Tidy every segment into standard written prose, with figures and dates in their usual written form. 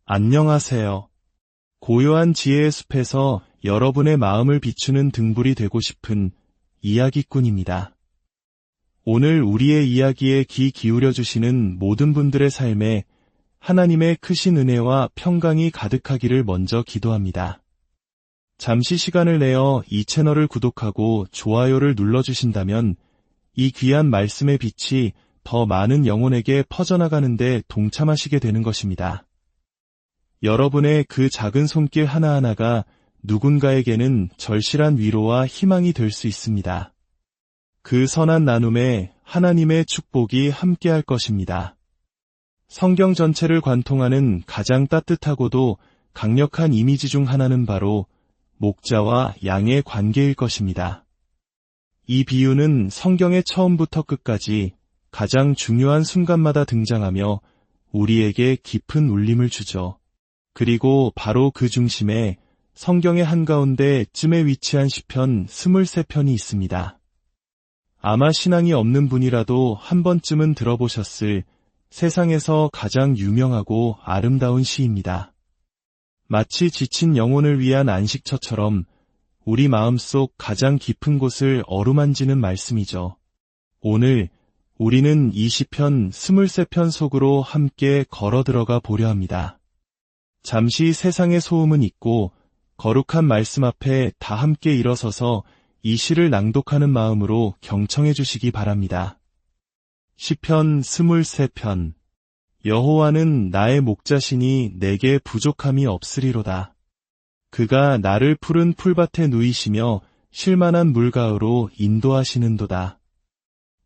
안녕하세요. 고요한 지혜의 숲에서 여러분의 마음을 비추는 등불이 되고 싶은 이야기꾼입니다. 오늘 우리의 이야기에 귀 기울여 주시는 모든 분들의 삶에 하나님의 크신 은혜와 평강이 가득하기를 먼저 기도합니다. 잠시 시간을 내어 이 채널을 구독하고 좋아요를 눌러주신다면 이 귀한 말씀의 빛이 더 많은 영혼에게 퍼져나가는 데 동참하시게 되는 것입니다. 여러분의 그 작은 손길 하나하나가 누군가에게는 절실한 위로와 희망이 될 수 있습니다. 그 선한 나눔에 하나님의 축복이 함께할 것입니다. 성경 전체를 관통하는 가장 따뜻하고도 강력한 이미지 중 하나는 바로 목자와 양의 관계일 것입니다. 이 비유는 성경의 처음부터 끝까지 가장 중요한 순간마다 등장하며 우리에게 깊은 울림을 주죠. 그리고 바로 그 중심에 성경의 한가운데 쯤에 위치한 시편 23편이 있습니다. 아마 신앙이 없는 분이라도 한 번쯤은 들어보셨을 세상에서 가장 유명하고 아름다운 시입니다. 마치 지친 영혼을 위한 안식처처럼 우리 마음속 가장 깊은 곳을 어루만지는 말씀이죠. 오늘 우리는 이 시편 23편 속으로 함께 걸어 들어가 보려 합니다. 잠시 세상의 소음은 잊고 거룩한 말씀 앞에 다 함께 일어서서 이 시를 낭독하는 마음으로 경청해 주시기 바랍니다. 시편 23편. 여호와는 나의 목자시니 내게 부족함이 없으리로다. 그가 나를 푸른 풀밭에 누이시며 쉴만한 물가으로 인도하시는도다.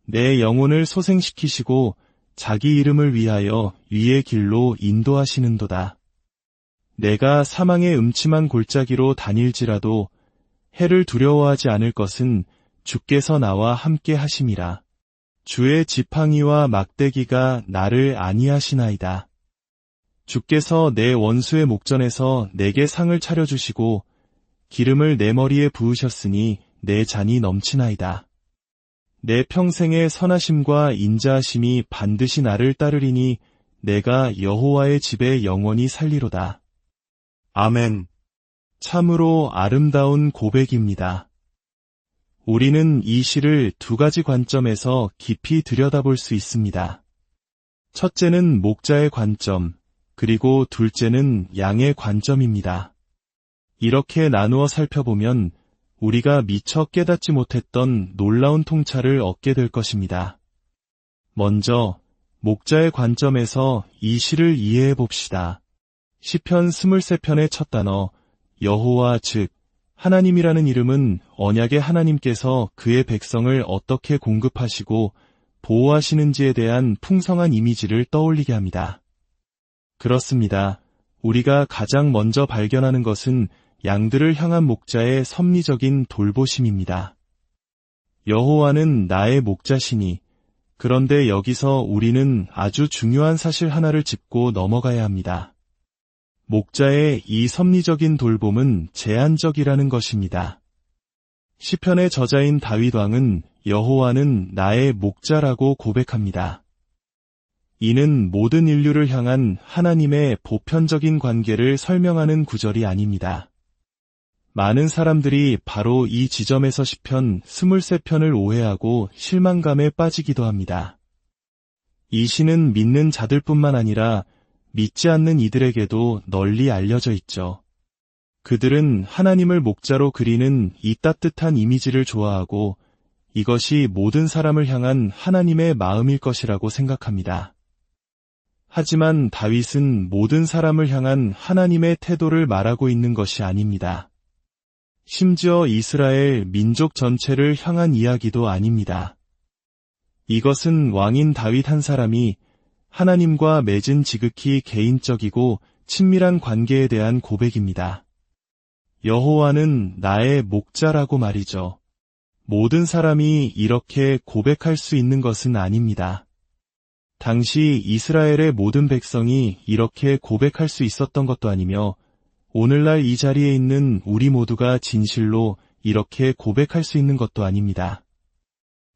내 영혼을 소생시키시고 자기 이름을 위하여 위의 길로 인도하시는도다. 내가 사망의 음침한 골짜기로 다닐지라도 해를 두려워하지 않을 것은 주께서 나와 함께 하심이라. 주의 지팡이와 막대기가 나를 안위하시나이다. 주께서 내 원수의 목전에서 내게 상을 차려주시고 기름을 내 머리에 부으셨으니 내 잔이 넘치나이다. 내 평생의 선하심과 인자하심이 반드시 나를 따르리니 내가 여호와의 집에 영원히 살리로다. 아멘. 참으로 아름다운 고백입니다. 우리는 이 시를 두 가지 관점에서 깊이 들여다볼 수 있습니다. 첫째는 목자의 관점, 그리고 둘째는 양의 관점입니다. 이렇게 나누어 살펴보면 우리가 미처 깨닫지 못했던 놀라운 통찰을 얻게 될 것입니다. 먼저 목자의 관점에서 이 시를 이해해 봅시다. 시편 23편의 첫 단어 여호와 즉 하나님이라는 이름은 언약의 하나님께서 그의 백성을 어떻게 공급하시고 보호하시는지에 대한 풍성한 이미지를 떠올리게 합니다. 그렇습니다. 우리가 가장 먼저 발견하는 것은 양들을 향한 목자의 섭리적인 돌보심입니다. 여호와는 나의 목자시니. 그런데 여기서 우리는 아주 중요한 사실 하나를 짚고 넘어가야 합니다. 목자의 이 섭리적인 돌봄은 제한적이라는 것입니다. 시편의 저자인 다윗 왕은 여호와는 나의 목자라고 고백합니다. 이는 모든 인류를 향한 하나님의 보편적인 관계를 설명하는 구절이 아닙니다. 많은 사람들이 바로 이 지점에서 시편 23편을 오해하고 실망감에 빠지기도 합니다. 이 시는 믿는 자들뿐만 아니라 믿지 않는 이들에게도 널리 알려져 있죠. 그들은 하나님을 목자로 그리는 이 따뜻한 이미지를 좋아하고 이것이 모든 사람을 향한 하나님의 마음일 것이라고 생각합니다. 하지만 다윗은 모든 사람을 향한 하나님의 태도를 말하고 있는 것이 아닙니다. 심지어 이스라엘 민족 전체를 향한 이야기도 아닙니다. 이것은 왕인 다윗 한 사람이 하나님과 맺은 지극히 개인적이고 친밀한 관계에 대한 고백입니다. 여호와는 나의 목자라고 말이죠. 모든 사람이 이렇게 고백할 수 있는 것은 아닙니다. 당시 이스라엘의 모든 백성이 이렇게 고백할 수 있었던 것도 아니며 오늘날 이 자리에 있는 우리 모두가 진실로 이렇게 고백할 수 있는 것도 아닙니다.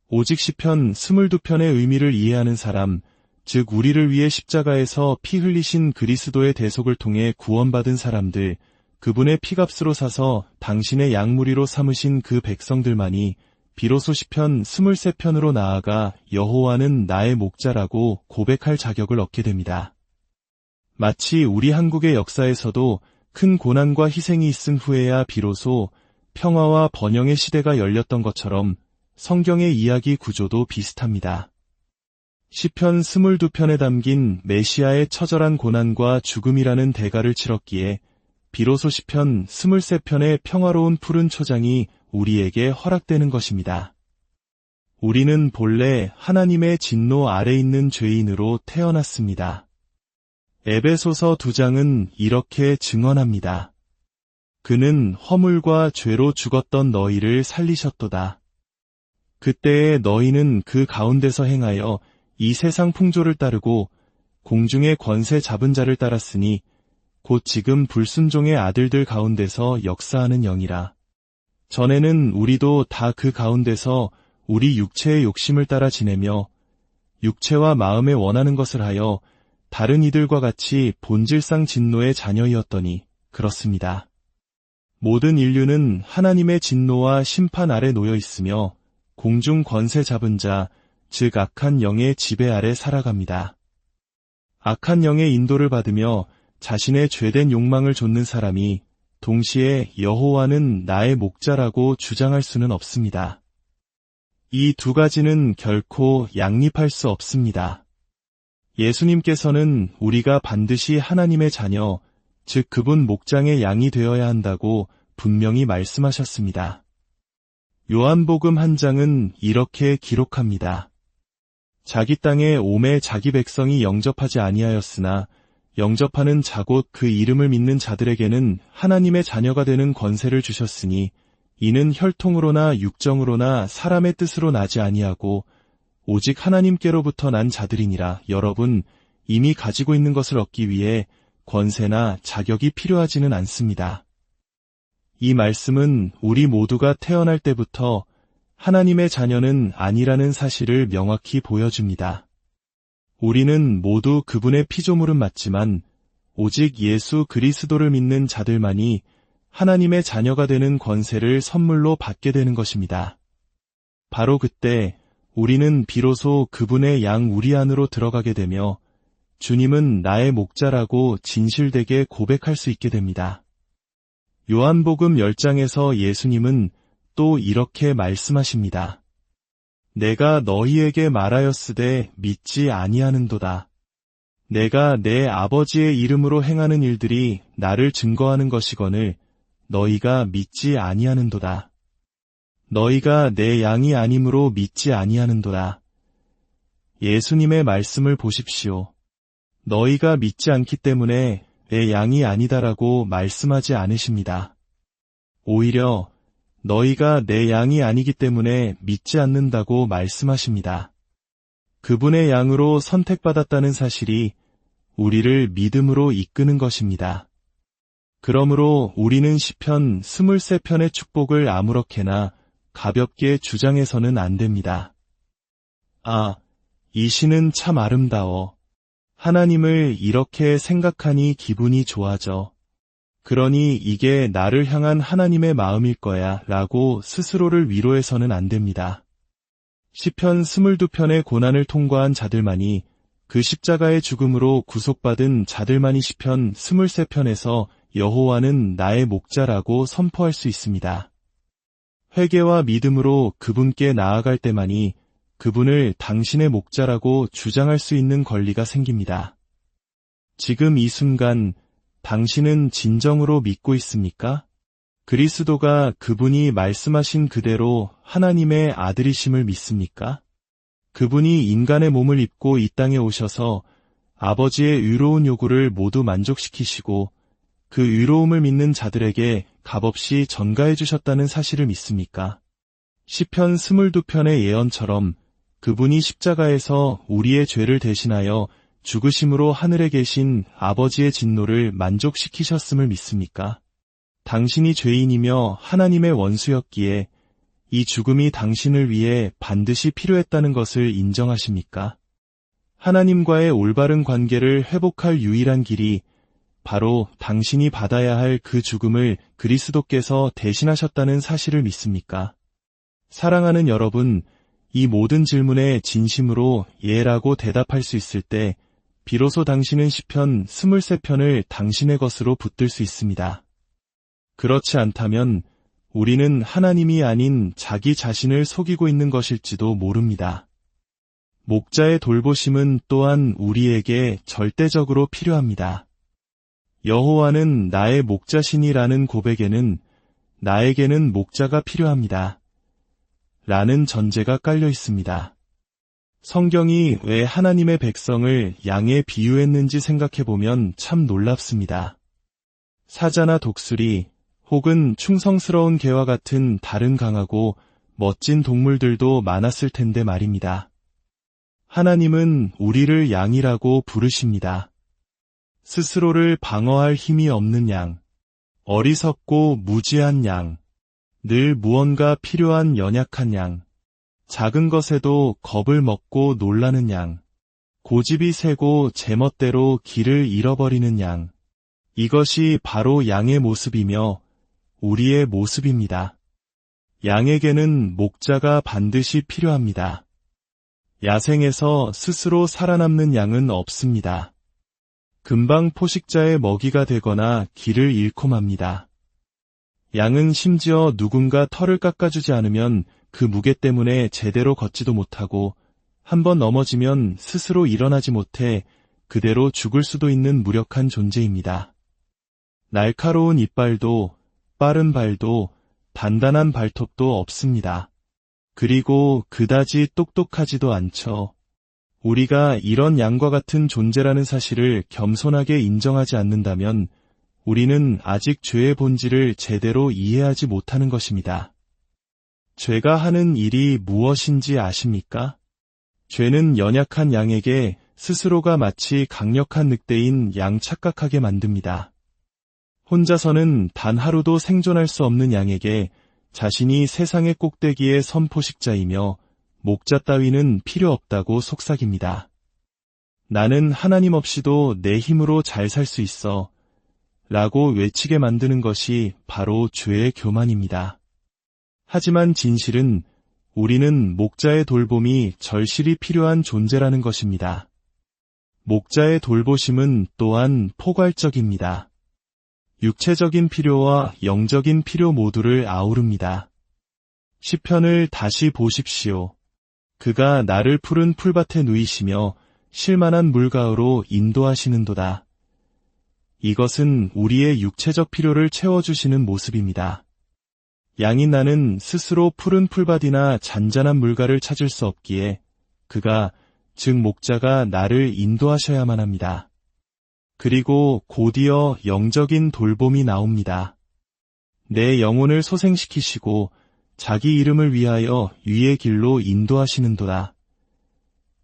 오직 시편 22편의 의미를 이해하는 사람, 즉 우리를 위해 십자가에서 피 흘리신 그리스도의 대속을 통해 구원받은 사람들, 그분의 피값으로 사서 당신의 양무리로 삼으신 그 백성들만이 비로소 시편 23편으로 나아가 여호와는 나의 목자라고 고백할 자격을 얻게 됩니다. 마치 우리 한국의 역사에서도 큰 고난과 희생이 있은 후에야 비로소 평화와 번영의 시대가 열렸던 것처럼 성경의 이야기 구조도 비슷합니다. 시편 22편에 담긴 메시아의 처절한 고난과 죽음이라는 대가를 치렀기에 비로소 시편 23편의 평화로운 푸른 초장이 우리에게 허락되는 것입니다. 우리는 본래 하나님의 진노 아래 있는 죄인으로 태어났습니다. 에베소서 2장은 이렇게 증언합니다. 그는 허물과 죄로 죽었던 너희를 살리셨도다. 그때에 너희는 그 가운데서 행하여 이 세상 풍조를 따르고 공중의 권세 잡은 자를 따랐으니 곧 지금 불순종의 아들들 가운데서 역사하는 영이라. 전에는 우리도 다 그 가운데서 우리 육체의 욕심을 따라 지내며 육체와 마음에 원하는 것을 하여 다른 이들과 같이 본질상 진노의 자녀이었더니 그렇습니다. 모든 인류는 하나님의 진노와 심판 아래 놓여 있으며 공중 권세 잡은 자, 즉 악한 영의 지배 아래 살아갑니다. 악한 영의 인도를 받으며 자신의 죄된 욕망을 좇는 사람이 동시에 여호와는 나의 목자라고 주장할 수는 없습니다. 이 두 가지는 결코 양립할 수 없습니다. 예수님께서는 우리가 반드시 하나님의 자녀, 즉 그분 목장의 양이 되어야 한다고 분명히 말씀하셨습니다. 요한복음 1장은 이렇게 기록합니다. 자기 땅에 오매 자기 백성이 영접하지 아니하였으나 영접하는 자 곧 그 이름을 믿는 자들에게는 하나님의 자녀가 되는 권세를 주셨으니 이는 혈통으로나 육정으로나 사람의 뜻으로 나지 아니하고 오직 하나님께로부터 난 자들이니라. 여러분, 이미 가지고 있는 것을 얻기 위해 권세나 자격이 필요하지는 않습니다. 이 말씀은 우리 모두가 태어날 때부터 하나님의 자녀는 아니라는 사실을 명확히 보여줍니다. 우리는 모두 그분의 피조물은 맞지만 오직 예수 그리스도를 믿는 자들만이 하나님의 자녀가 되는 권세를 선물로 받게 되는 것입니다. 바로 그때 우리는 비로소 그분의 양 우리 안으로 들어가게 되며 주님은 나의 목자라고 진실되게 고백할 수 있게 됩니다. 요한복음 10장에서 예수님은 또 이렇게 말씀하십니다. 내가 너희에게 말하였으되 믿지 아니하는도다. 내가 내 아버지의 이름으로 행하는 일들이 나를 증거하는 것이거늘 너희가 믿지 아니하는도다. 너희가 내 양이 아니므로 믿지 아니하는도다. 예수님의 말씀을 보십시오. 너희가 믿지 않기 때문에 내 양이 아니다라고 말씀하지 않으십니다. 오히려 너희가 내 양이 아니기 때문에 믿지 않는다고 말씀하십니다. 그분의 양으로 선택받았다는 사실이 우리를 믿음으로 이끄는 것입니다. 그러므로 우리는 시편 23편의 축복을 아무렇게나 가볍게 주장해서는 안 됩니다. 아, 이 시는 참 아름다워. 하나님을 이렇게 생각하니 기분이 좋아져. 그러니 이게 나를 향한 하나님의 마음일 거야 라고 스스로를 위로해서는 안 됩니다. 시편 22편의 고난을 통과한 자들만이 그 십자가의 죽음으로 구속받은 자들만이 시편 23편에서 여호와는 나의 목자라고 선포할 수 있습니다. 회개와 믿음으로 그분께 나아갈 때만이 그분을 당신의 목자라고 주장할 수 있는 권리가 생깁니다. 지금 이 순간 당신은 진정으로 믿고 있습니까? 그리스도가 그분이 말씀하신 그대로 하나님의 아들이심을 믿습니까? 그분이 인간의 몸을 입고 이 땅에 오셔서 아버지의 의로운 요구를 모두 만족시키시고 그 의로움을 믿는 자들에게 값없이 전가해 주셨다는 사실을 믿습니까? 시편 22편의 예언처럼 그분이 십자가에서 우리의 죄를 대신하여 죽으심으로 하늘에 계신 아버지의 진노를 만족시키셨음을 믿습니까? 당신이 죄인이며 하나님의 원수였기에 이 죽음이 당신을 위해 반드시 필요했다는 것을 인정하십니까? 하나님과의 올바른 관계를 회복할 유일한 길이 바로 당신이 받아야 할 그 죽음을 그리스도께서 대신하셨다는 사실을 믿습니까? 사랑하는 여러분, 이 모든 질문에 진심으로 예라고 대답할 수 있을 때 비로소 당신은 시편 23편을 당신의 것으로 붙들 수 있습니다. 그렇지 않다면 우리는 하나님이 아닌 자기 자신을 속이고 있는 것일지도 모릅니다. 목자의 돌보심은 또한 우리에게 절대적으로 필요합니다. 여호와는 나의 목자시니라는 고백에는 나에게는 목자가 필요합니다. 라는 전제가 깔려 있습니다. 성경이 왜 하나님의 백성을 양에 비유했는지 생각해보면 참 놀랍습니다. 사자나 독수리 혹은 충성스러운 개와 같은 다른 강하고 멋진 동물들도 많았을 텐데 말입니다. 하나님은 우리를 양이라고 부르십니다. 스스로를 방어할 힘이 없는 양, 어리석고 무지한 양, 늘 무언가 필요한 연약한 양, 작은 것에도 겁을 먹고 놀라는 양, 고집이 세고 제멋대로 길을 잃어버리는 양, 이것이 바로 양의 모습이며 우리의 모습입니다. 양에게는 목자가 반드시 필요합니다. 야생에서 스스로 살아남는 양은 없습니다. 금방 포식자의 먹이가 되거나 길을 잃고 맙니다. 양은 심지어 누군가 털을 깎아주지 않으면 그 무게 때문에 제대로 걷지도 못하고 한번 넘어지면 스스로 일어나지 못해 그대로 죽을 수도 있는 무력한 존재입니다. 날카로운 이빨도 빠른 발도 단단한 발톱도 없습니다. 그리고 그다지 똑똑하지도 않죠. 우리가 이런 양과 같은 존재라는 사실을 겸손하게 인정하지 않는다면 우리는 아직 죄의 본질을 제대로 이해하지 못하는 것입니다. 죄가 하는 일이 무엇인지 아십니까? 죄는 연약한 양에게 스스로가 마치 강력한 늑대인 양 착각하게 만듭니다. 혼자서는 단 하루도 생존할 수 없는 양에게 자신이 세상의 꼭대기의 선포식자이며 목자 따위는 필요 없다고 속삭입니다. 나는 하나님 없이도 내 힘으로 잘 살 수 있어 라고 외치게 만드는 것이 바로 죄의 교만입니다. 하지만 진실은 우리는 목자의 돌봄이 절실히 필요한 존재라는 것입니다. 목자의 돌보심은 또한 포괄적입니다. 육체적인 필요와 영적인 필요 모두를 아우릅니다. 시편을 다시 보십시오. 그가 나를 푸른 풀밭에 누이시며 쉴만한 물가으로 인도하시는도다. 이것은 우리의 육체적 필요를 채워주시는 모습입니다. 양인 나는 스스로 푸른 풀밭이나 잔잔한 물가를 찾을 수 없기에 그가, 즉 목자가 나를 인도하셔야만 합니다. 그리고 곧이어 영적인 돌봄이 나옵니다. 내 영혼을 소생시키시고 자기 이름을 위하여 유의 길로 인도하시는도다.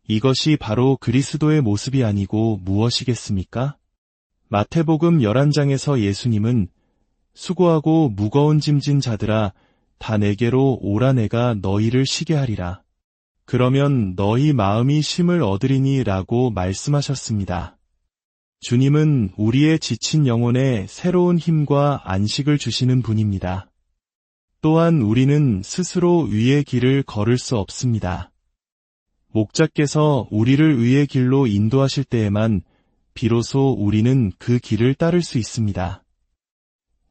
이것이 바로 그리스도의 모습이 아니고 무엇이겠습니까? 마태복음 11장에서 예수님은 수고하고 무거운 짐진 자들아 다 내게로 오라 내가 너희를 쉬게 하리라. 그러면 너희 마음이 쉼을 얻으리니 라고 말씀하셨습니다. 주님은 우리의 지친 영혼에 새로운 힘과 안식을 주시는 분입니다. 또한 우리는 스스로 의의 길을 걸을 수 없습니다. 목자께서 우리를 의의 길로 인도하실 때에만 비로소 우리는 그 길을 따를 수 있습니다.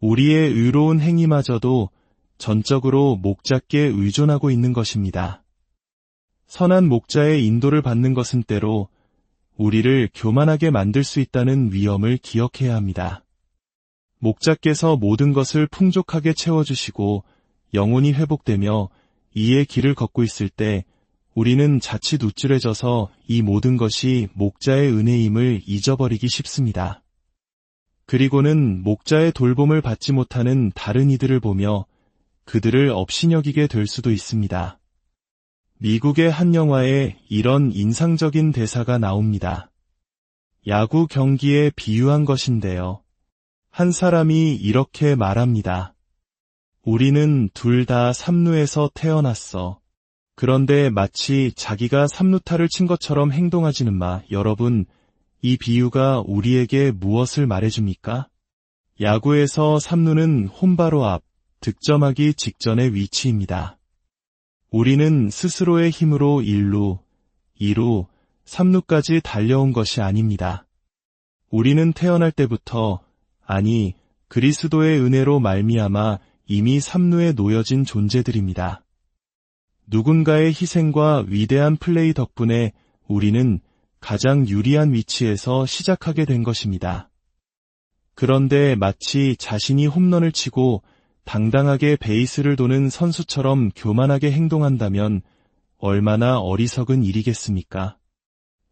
우리의 의로운 행위마저도 전적으로 목자께 의존하고 있는 것입니다. 선한 목자의 인도를 받는 것은 때로 우리를 교만하게 만들 수 있다는 위험을 기억해야 합니다. 목자께서 모든 것을 풍족하게 채워주시고 영혼이 회복되며 이의 길을 걷고 있을 때 우리는 자칫 우쭐해져서 이 모든 것이 목자의 은혜임을 잊어버리기 쉽습니다. 그리고는 목자의 돌봄을 받지 못하는 다른 이들을 보며 그들을 업신여기게 될 수도 있습니다. 미국의 한 영화에 이런 인상적인 대사가 나옵니다. 야구 경기에 비유한 것인데요. 한 사람이 이렇게 말합니다. 우리는 둘 다 삼루에서 태어났어. 그런데 마치 자기가 삼루타를 친 것처럼 행동하지는 마. 여러분, 이 비유가 우리에게 무엇을 말해줍니까? 야구에서 삼루는 홈바로 앞, 득점하기 직전의 위치입니다. 우리는 스스로의 힘으로 1루, 2루, 3루까지 달려온 것이 아닙니다. 우리는 태어날 때부터, 아니, 그리스도의 은혜로 말미암아 이미 3루에 놓여진 존재들입니다. 누군가의 희생과 위대한 플레이 덕분에 우리는 가장 유리한 위치에서 시작하게 된 것입니다. 그런데 마치 자신이 홈런을 치고 당당하게 베이스를 도는 선수처럼 교만하게 행동한다면 얼마나 어리석은 일이겠습니까?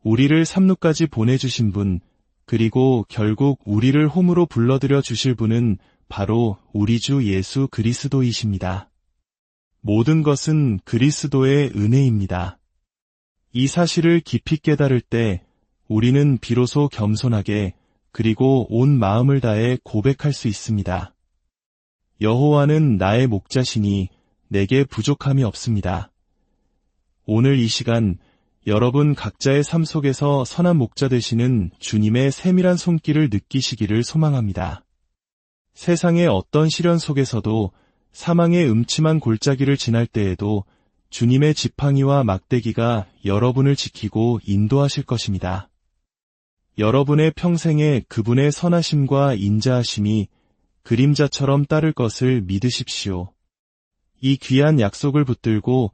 우리를 3루까지 보내주신 분, 그리고 결국 우리를 홈으로 불러들여 주실 분은 바로 우리 주 예수 그리스도이십니다. 모든 것은 그리스도의 은혜입니다. 이 사실을 깊이 깨달을 때 우리는 비로소 겸손하게 그리고 온 마음을 다해 고백할 수 있습니다. 여호와는 나의 목자시니 내게 부족함이 없습니다. 오늘 이 시간 여러분 각자의 삶 속에서 선한 목자 되시는 주님의 세밀한 손길을 느끼시기를 소망합니다. 세상의 어떤 시련 속에서도 사망의 음침한 골짜기를 지날 때에도 주님의 지팡이와 막대기가 여러분을 지키고 인도하실 것입니다. 여러분의 평생에 그분의 선하심과 인자하심이 그림자처럼 따를 것을 믿으십시오. 이 귀한 약속을 붙들고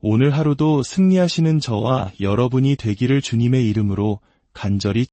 오늘 하루도 승리하시는 저와 여러분이 되기를 주님의 이름으로 간절히